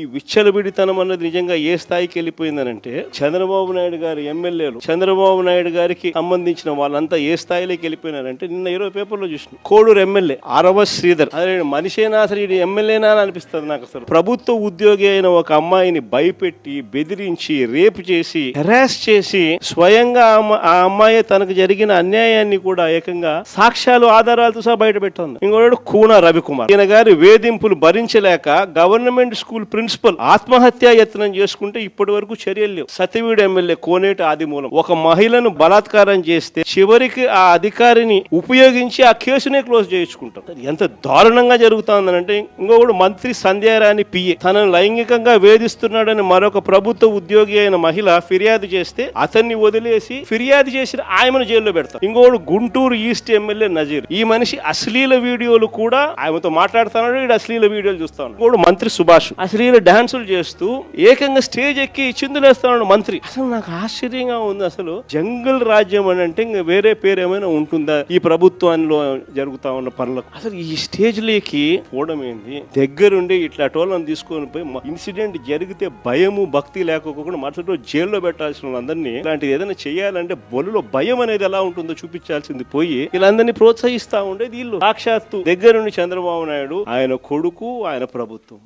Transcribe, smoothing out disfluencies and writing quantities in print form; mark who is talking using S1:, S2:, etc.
S1: ఈ విచ్చలవిడితనం అన్నది నిజంగా ఏ స్థాయికి వెళ్ళిపోయిందనంటే చంద్రబాబు నాయుడు గారి ఎమ్మెల్యేలు చంద్రబాబు నాయుడు గారికి సంబంధించిన వాళ్ళంతా ఏ స్థాయిలోకి వెళ్ళిపోయినారంటే నిన్న 20 పేపర్లో చూసిన కోడూరు ఎమ్మెల్యే ఆరవ శ్రీధర్ అదే మనిషేనా అసలు ఇది ఎమ్మెల్యేనా అని అనిపిస్తుంది నాకు. అసలు ప్రభుత్వ ఉద్యోగి అయిన ఒక అమ్మాయిని భయపెట్టి బెదిరించి రేపు చేసి హెరాస్ చేసి స్వయంగా ఆ అమ్మాయి తనకు జరిగిన అన్యాయాన్ని కూడా ఏకంగా సాక్ష్యాలు ఆధారాలతో సహా బయట పెట్టింది. ఇంకోటి కూన రవికుమార్ ఈయన గారి వేధింపులు భరించలేక గవర్నమెంట్ స్కూల్ ప్రిన్సిపల్ ఆత్మహత్యా యత్నం చేసుకుంటే ఇప్పటి వరకు చర్యలు లేవు. సతివీడు ఎమ్మెల్యే కోనేటి ఆదిమూలం ఒక మహిళను బలాత్కారం చేస్తే చివరికి ఆ అధికారిని ఉపయోగించి ఆ కేసునే క్లోజ్ చేయించుకుంటాం. ఎంత దారుణంగా జరుగుతుందనంటే ఇంకొకడు మంత్రి సంధ్యారాణి పిఏ తనను లైంగికంగా వేధిస్తున్నాడని మరొక ప్రభుత్వ ఉద్యోగి అయిన మహిళ ఫిర్యాదు చేస్తే అతన్ని వదిలేసి ఫిర్యాదు చేసిన ఆయమను జైల్లో పెడతారు. ఇంకొకడు గుంటూరు ఈస్ట్ ఎమ్మెల్యే నజీర్ ఈ మనిషి అశ్లీల వీడియోలు కూడా ఆయనతో మాట్లాడుతున్నాడు, ఈడు అశ్లీల వీడియోలు చూస్తాను. ఇంకొకడు మంత్రి సుభాష్ అశ్లీల డాన్సులు చేస్తూ ఏకంగా స్టేజ్ ఎక్కి చిందులేస్తున్నాడు మంత్రి. అసలు నాకు ఆశ్చర్యంగా ఉంది. అసలు జంగల్ రాజ్యం అని అంటే ఇంకా వేరే పేరు ఏమైనా ఉంటుందా ఈ ప్రభుత్వంలో జరుగుతా ఉన్న పనులకు? అసలు ఈ స్టేజ్ లేకి పోవడం ఏంది? దగ్గరుండి ఇట్లా టోళ్ళని తీసుకొని పోయి ఇన్సిడెంట్ జరిగితే భయము భక్తి లేకపోకుండా మరుసటి రోజు జైల్లో పెట్టాల్సిన వాళ్ళందరినీ ఇలాంటిది ఏదైనా చేయాలంటే బొలులో భయం అనేది ఎలా ఉంటుందో చూపించాల్సింది పోయి వీళ్ళందరినీ ప్రోత్సహిస్తా ఉండేది వీళ్ళు. సాక్షాత్తు దగ్గరుండి చంద్రబాబు నాయుడు, ఆయన కొడుకు, ఆయన ప్రభుత్వం.